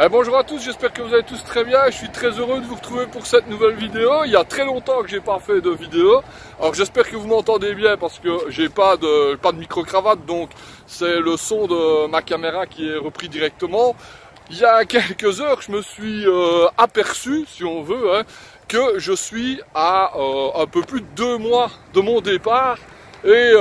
Bonjour à tous, j'espère que vous allez tous très bien. Je suis très heureux de vous retrouver pour cette nouvelle vidéo. Il y a très longtemps que j'ai pas fait de vidéo. Alors j'espère que vous m'entendez bien parce que j'ai pas de micro-cravate, donc c'est le son de ma caméra qui est repris directement. Il y a quelques heures, je me suis aperçu, si on veut, que je suis à un peu plus de 2 mois de mon départ. Et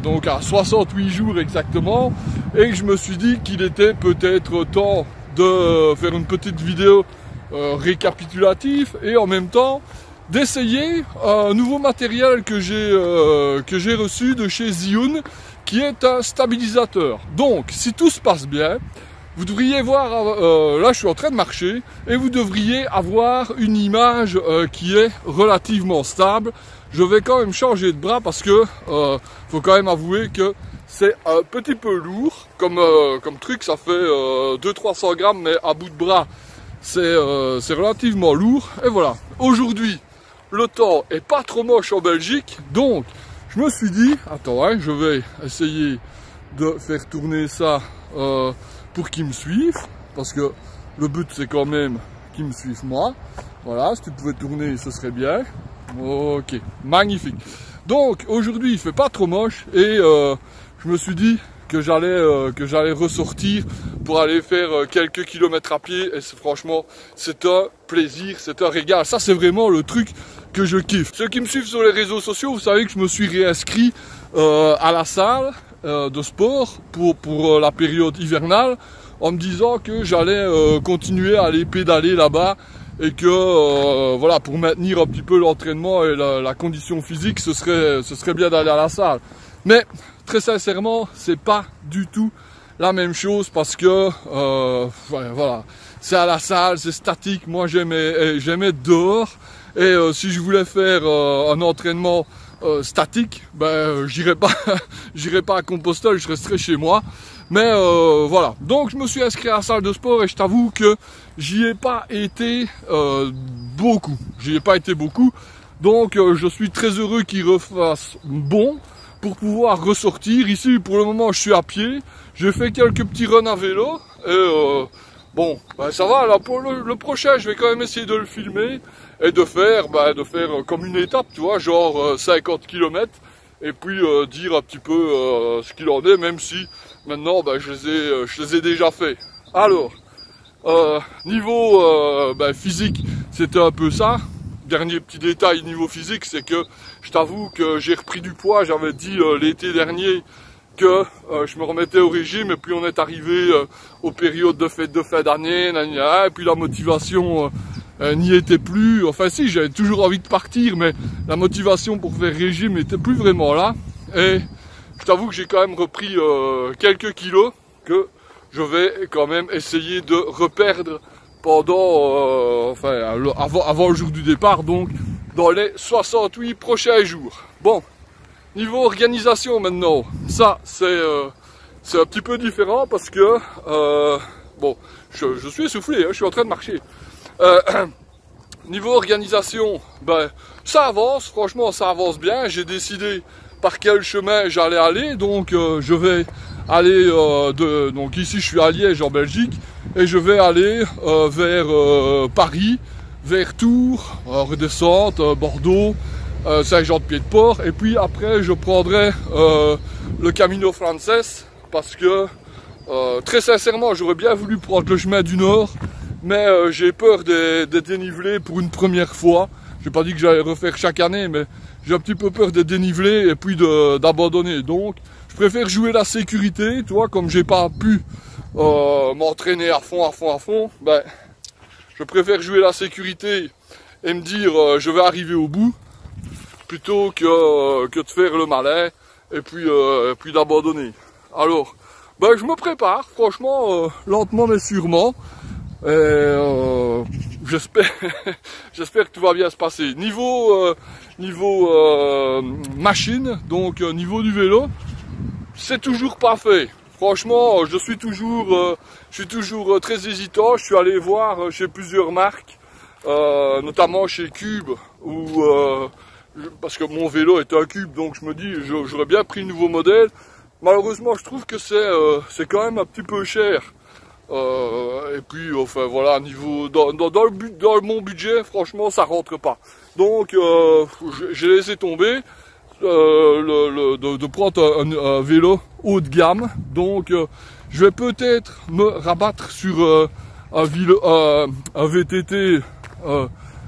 donc à 68 jours exactement, et je me suis dit qu'il était peut-être temps de faire une petite vidéo récapitulative et en même temps d'essayer un nouveau matériel que j'ai reçu de chez Zhiyun, qui est un stabilisateur. Donc si tout se passe bien, vous devriez voir, là je suis en train de marcher, et vous devriez avoir une image qui est relativement stable. Je vais quand même changer de bras parce que faut quand même avouer que c'est un petit peu lourd comme truc. Ça fait 200-300 grammes, mais à bout de bras c'est relativement lourd. Et voilà, aujourd'hui le temps est pas trop moche en Belgique, donc je me suis dit, attends, je vais essayer de faire tourner ça pour qu'ils me suivent, parce que le but c'est quand même qu'ils me suivent moi. Voilà, si tu pouvais tourner ce serait bien. Ok, magnifique. Donc aujourd'hui il fait pas trop moche et je me suis dit que j'allais ressortir pour aller faire quelques kilomètres à pied, et franchement c'est un plaisir, c'est un régal. Ça c'est vraiment le truc que je kiffe. Ceux qui me suivent sur les réseaux sociaux, vous savez que je me suis réinscrit à la salle de sport pour la période hivernale, en me disant que j'allais continuer à aller pédaler là-bas, et que voilà, pour maintenir un petit peu l'entraînement et la condition physique, ce serait bien d'aller à la salle. Mais très sincèrement, c'est pas du tout la même chose, parce que voilà, c'est à la salle, c'est statique. Moi j'aimais dehors, et si je voulais faire un entraînement statique, j'irais pas à Compostelle, je resterais chez moi. Mais voilà, donc je me suis inscrit à la salle de sport, et je t'avoue que j'y ai pas été beaucoup. Donc je suis très heureux qu'il refasse bon pour pouvoir ressortir. Ici pour le moment je suis à pied, j'ai fait quelques petits runs à vélo, et bon, ça va. Là pour le prochain je vais quand même essayer de le filmer et de faire comme une étape, tu vois, genre 50 km, et puis dire un petit peu ce qu'il en est, même si maintenant je les ai déjà fait. Alors niveau physique, c'était un peu ça. Dernier petit détail niveau physique, c'est que je t'avoue que j'ai repris du poids. J'avais dit l'été dernier que je me remettais au régime, et puis on est arrivé aux périodes de fête de fin d'année, et puis la motivation n'y était plus. Enfin si, j'avais toujours envie de partir, mais la motivation pour faire régime n'était plus vraiment là. Et je t'avoue que j'ai quand même repris quelques kilos que je vais quand même essayer de reperdre pendant, avant le jour du départ, donc dans les 68 prochains jours. Bon, niveau organisation maintenant, ça c'est un petit peu différent, parce que bon, je suis essoufflé, je suis en train de marcher. Niveau organisation, ça avance, franchement ça avance bien. J'ai décidé par quel chemin j'allais aller, donc je vais aller donc ici je suis à Liège en Belgique, et je vais aller vers Paris, vers Tours, redescente, Bordeaux, Saint-Jean-de-Pied-de-Port, et puis après je prendrai le Camino Frances, parce que très sincèrement j'aurais bien voulu prendre le chemin du Nord, mais j'ai peur des dénivelés pour une première fois. J'ai pas dit que j'allais refaire chaque année, mais j'ai un petit peu peur des dénivelés et puis d'abandonner. Donc je préfère jouer la sécurité, tu vois, comme j'ai pas pu m'entraîner à fond, je préfère jouer la sécurité et me dire je vais arriver au bout, plutôt que de faire le malin et puis d'abandonner. Alors je me prépare, franchement, lentement mais sûrement. J'espère que tout va bien se passer. Niveau machine, donc niveau du vélo, c'est toujours pas fait. Franchement, je suis toujours très hésitant. Je suis allé voir chez plusieurs marques, notamment chez Cube, parce que mon vélo est un Cube, donc je me dis j'aurais bien pris un nouveau modèle. Malheureusement, je trouve que c'est quand même un petit peu cher Et puis, enfin voilà, niveau dans mon budget, franchement, ça rentre pas. Donc, j'ai laissé tomber de prendre un vélo haut de gamme. Donc, je vais peut-être me rabattre sur un VTT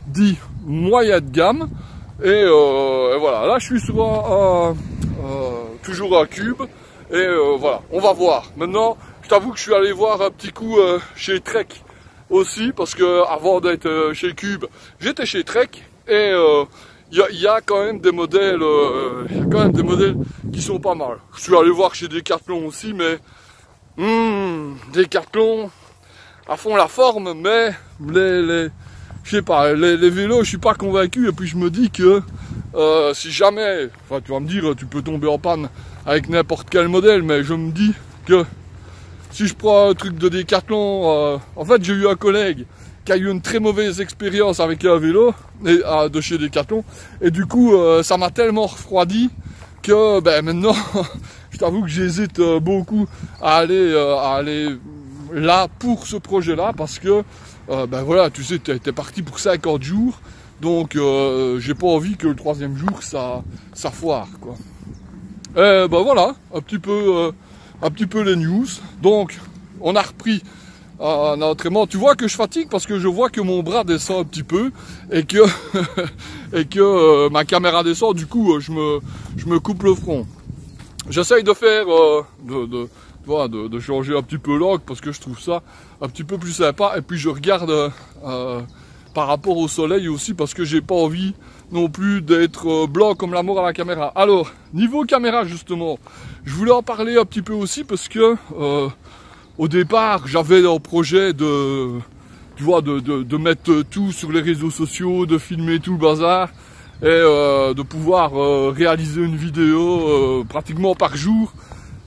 dit moyen de gamme. Et voilà, là, je suis sur toujours un cube. Et voilà, on va voir. Maintenant, je t'avoue que je suis allé voir un petit coup chez Trek aussi, parce que avant d'être chez Cube, j'étais chez Trek et il y a quand même des modèles, qui sont pas mal. Je suis allé voir chez Decathlon aussi, mais Decathlon à fond la forme, mais je sais pas, les vélos, je suis pas convaincu. Et puis je me dis que si jamais, enfin tu vas me dire, tu peux tomber en panne avec n'importe quel modèle, mais je me dis que si je prends un truc de Decathlon, en fait j'ai eu un collègue qui a eu une très mauvaise expérience avec un vélo de chez Decathlon, et du coup ça m'a tellement refroidi que ben maintenant je t'avoue que j'hésite beaucoup à aller là pour ce projet là, parce que ben voilà, tu sais, t'es parti pour 50 jours, donc j'ai pas envie que le 3e jour ça foire quoi. Ben voilà, un petit peu les news. Donc on a repris un entraînement. Tu vois que je fatigue parce que je vois que mon bras descend un petit peu et que ma caméra descend. Du coup je me coupe le front. J'essaye de faire de changer un petit peu l'angle parce que je trouve ça un petit peu plus sympa. Et puis je regarde par rapport au soleil aussi, parce que j'ai pas envie non plus d'être blanc comme la mort à la caméra. Alors, niveau caméra justement, je voulais en parler un petit peu aussi parce que au départ, j'avais un projet de mettre tout sur les réseaux sociaux, de filmer tout le bazar et de pouvoir réaliser une vidéo pratiquement par jour.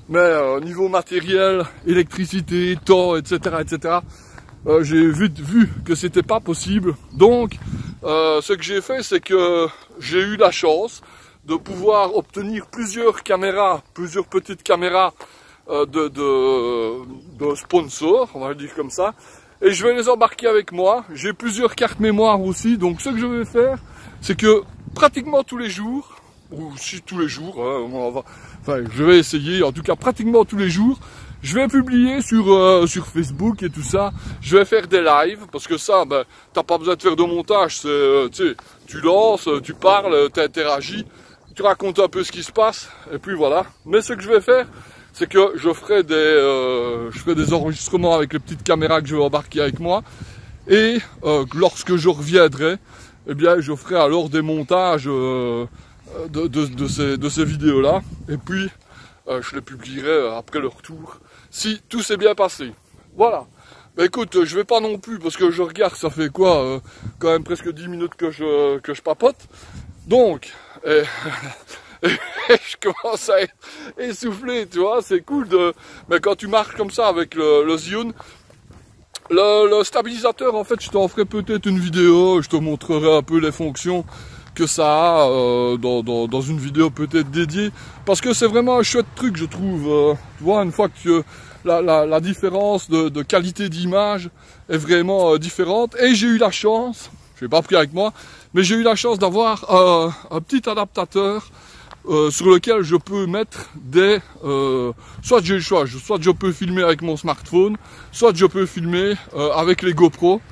Mais niveau matériel, électricité, temps, etc., j'ai vite vu que c'était pas possible. Donc, ce que j'ai fait, c'est que j'ai eu la chance de pouvoir obtenir plusieurs petites caméras de sponsors, on va le dire comme ça. Et je vais les embarquer avec moi. J'ai plusieurs cartes mémoire aussi. Donc, ce que je vais faire, c'est que pratiquement tous les jours, ou si tous les jours, je vais essayer, en tout cas pratiquement tous les jours, je vais publier sur Facebook et tout ça. Je vais faire des lives, parce que ça, ben, t'as pas besoin de faire de montage. Tu lances, tu parles, tu interagis, tu racontes un peu ce qui se passe, et puis voilà. Mais ce que je vais faire, c'est que je ferai des enregistrements avec les petites caméras que je vais embarquer avec moi. Et lorsque je reviendrai, eh bien, je ferai alors des montages de ces vidéos-là. Et puis, je les publierai après le retour, si tout s'est bien passé. Voilà. Bah écoute, je vais pas non plus, parce que je regarde, ça fait quoi, quand même presque 10 minutes que je papote. Donc, je commence à être essoufflé, tu vois, c'est cool mais quand tu marches comme ça avec le Zhiyun, le stabilisateur, en fait, je t'en ferai peut-être une vidéo, je te montrerai un peu les fonctions que ça a dans une vidéo peut-être dédiée, parce que c'est vraiment un chouette truc, je trouve. Tu vois, une fois que la différence de qualité d'image est vraiment différente. Et j'ai eu la chance, je l'ai pas pris avec moi, mais j'ai eu la chance d'avoir un petit adaptateur sur lequel je peux mettre soit j'ai le choix, soit je peux filmer avec mon smartphone, soit je peux filmer avec les GoPro.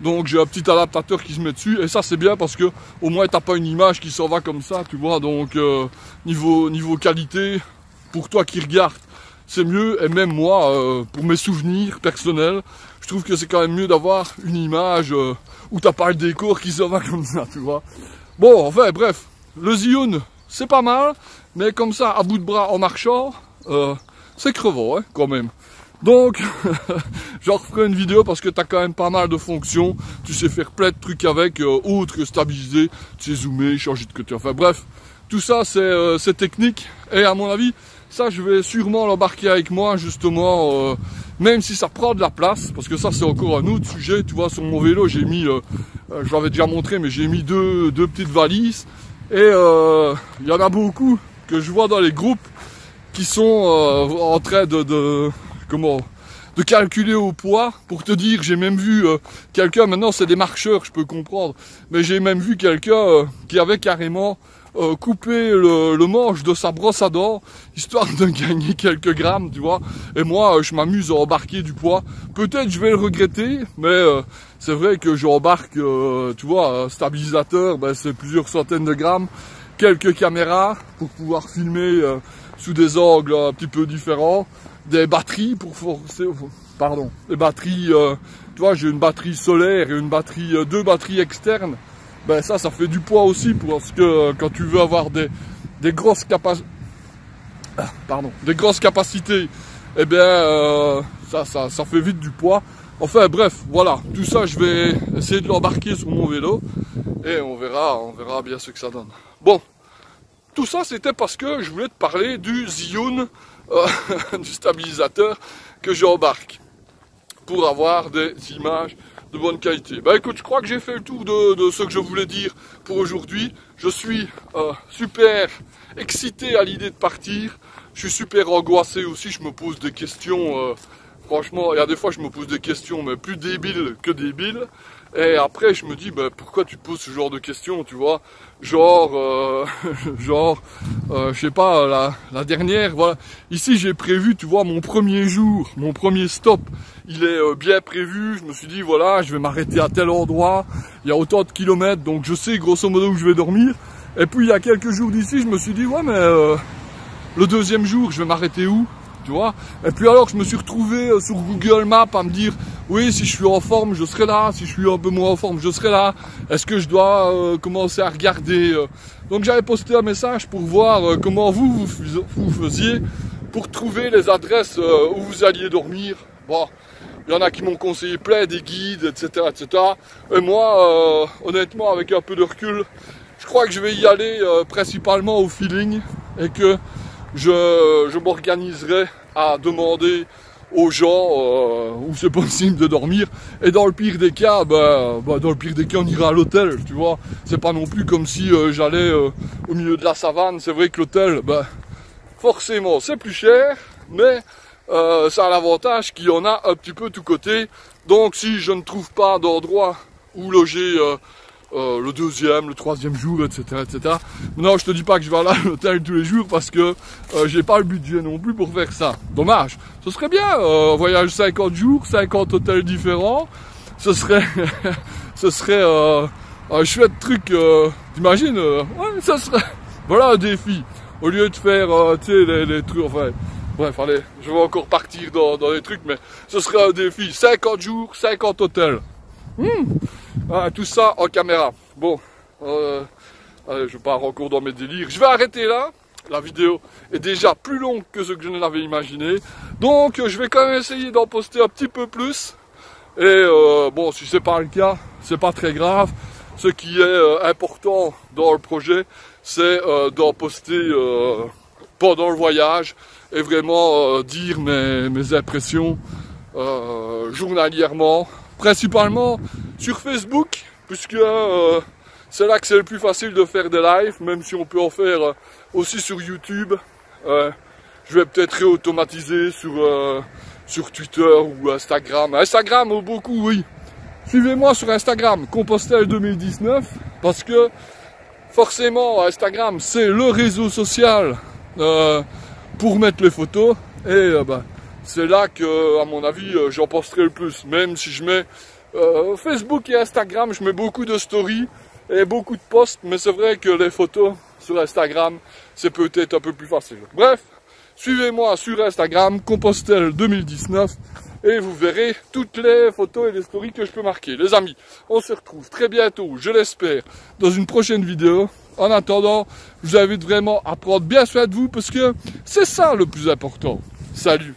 Donc j'ai un petit adaptateur qui se met dessus, et ça c'est bien parce que au moins t'as pas une image qui s'en va comme ça, tu vois. Donc niveau qualité, pour toi qui regardes, c'est mieux. Et même moi, pour mes souvenirs personnels, je trouve que c'est quand même mieux d'avoir une image où t'as pas le décor qui s'en va comme ça, tu vois. Bon, enfin bref, le Zhiyun c'est pas mal, mais comme ça à bout de bras en marchant, c'est crevant hein, quand même. Donc, j'en referai une vidéo parce que tu as quand même pas mal de fonctions. Tu sais faire plein de trucs avec, autres que stabiliser, tu sais zoomer, changer de côté. Enfin bref, tout ça c'est technique. Et à mon avis, ça je vais sûrement l'embarquer avec moi justement, même si ça prend de la place. Parce que ça c'est encore un autre sujet. Tu vois, sur mon vélo j'ai mis, je l'avais déjà montré, mais j'ai mis deux petites valises. Et il y en a beaucoup que je vois dans les groupes qui sont en train de calculer au poids. Pour te dire, j'ai même vu quelqu'un, maintenant c'est des marcheurs, je peux comprendre, mais j'ai même vu quelqu'un qui avait carrément coupé le manche de sa brosse à dents, histoire de gagner quelques grammes, tu vois. Et moi, je m'amuse à embarquer du poids. Peut-être je vais le regretter, mais c'est vrai que j'embarque, tu vois, un stabilisateur, ben, c'est plusieurs centaines de grammes, quelques caméras pour pouvoir filmer sous des angles un petit peu différents, des batteries pour forcer, pardon, des batteries, tu vois, j'ai une batterie solaire et une batterie, deux batteries externes. Ben ça fait du poids aussi, parce que quand tu veux avoir des grosses capacités, des grosses capacités, eh bien ça fait vite du poids. Enfin bref, voilà, tout ça je vais essayer de l'embarquer sur mon vélo et on verra bien ce que ça donne. Bon, tout ça c'était parce que je voulais te parler du Zhiyun, du stabilisateur que j'embarque pour avoir des images de bonne qualité. Bah écoute, je crois que j'ai fait le tour de ce que je voulais dire pour aujourd'hui. Je suis super excité à l'idée de partir. Je suis super angoissé aussi, je me pose des questions. Franchement, il y a des fois je me pose des questions, mais plus débiles que débiles. Et après je me dis, bah, pourquoi tu te poses ce genre de questions, tu vois? Genre, je sais pas, la dernière, voilà. Ici j'ai prévu, tu vois, mon premier jour, mon premier stop, il est bien prévu. Je me suis dit, voilà, je vais m'arrêter à tel endroit, il y a autant de kilomètres, donc je sais grosso modo où je vais dormir. Et puis il y a quelques jours d'ici, je me suis dit, ouais, mais le deuxième jour, je vais m'arrêter où? Tu vois. Et puis alors je me suis retrouvé sur Google Maps à me dire, oui, si je suis en forme, je serai là, si je suis un peu moins en forme, je serai là, est-ce que je dois commencer à regarder Donc j'avais posté un message pour voir comment vous faisiez pour trouver les adresses où vous alliez dormir. Bon, il y en a qui m'ont conseillé plein des guides, etc., etc. Et moi, honnêtement, avec un peu de recul, je crois que je vais y aller principalement au feeling et que je m'organiserai à demander aux gens où c'est possible de dormir. Et dans le pire des cas, dans le pire des cas, on ira à l'hôtel, tu vois. C'est pas non plus comme si j'allais au milieu de la savane. C'est vrai que l'hôtel, forcément, c'est plus cher, mais ça a l'avantage qu'il y en a un petit peu tout côté. Donc si je ne trouve pas d'endroit où loger le deuxième, le troisième jour, etc., etc. Non, je te dis pas que je vais aller à l'hôtel tous les jours parce que j'ai pas le budget non plus pour faire ça. Dommage. Ce serait bien, voyage 50 jours, 50 hôtels différents. Ce serait, un chouette truc. T'imagines ouais, ça serait, voilà un défi. Au lieu de faire, tu sais, les trucs, enfin, bref, allez, je vais encore partir dans les trucs, mais ce serait un défi. 50 jours, 50 hôtels. Ah, tout ça en caméra. Bon, allez, je pars encore dans mes délires. Je vais arrêter là. La vidéo est déjà plus longue que ce que je ne l'avais imaginé. Donc, je vais quand même essayer d'en poster un petit peu plus. Et bon, si c'est pas le cas, c'est pas très grave. Ce qui est important dans le projet, c'est d'en poster pendant le voyage et vraiment dire mes impressions journalièrement. Principalement sur Facebook, puisque c'est là que c'est le plus facile de faire des lives, même si on peut en faire aussi sur YouTube. Je vais peut-être réautomatiser sur Twitter ou Instagram. Instagram, beaucoup, oui. Suivez-moi sur Instagram, Compostelle 2019, parce que forcément, Instagram, c'est le réseau social pour mettre les photos. Et c'est là que, à mon avis, j'en posterai le plus. Même si je mets Facebook et Instagram, je mets beaucoup de stories et beaucoup de posts. Mais c'est vrai que les photos sur Instagram, c'est peut-être un peu plus facile. Bref, suivez-moi sur Instagram, Compostelle 2019. Et vous verrez toutes les photos et les stories que je peux marquer. Les amis, on se retrouve très bientôt, je l'espère, dans une prochaine vidéo. En attendant, je vous invite vraiment à prendre bien soin de vous parce que c'est ça le plus important. Salut!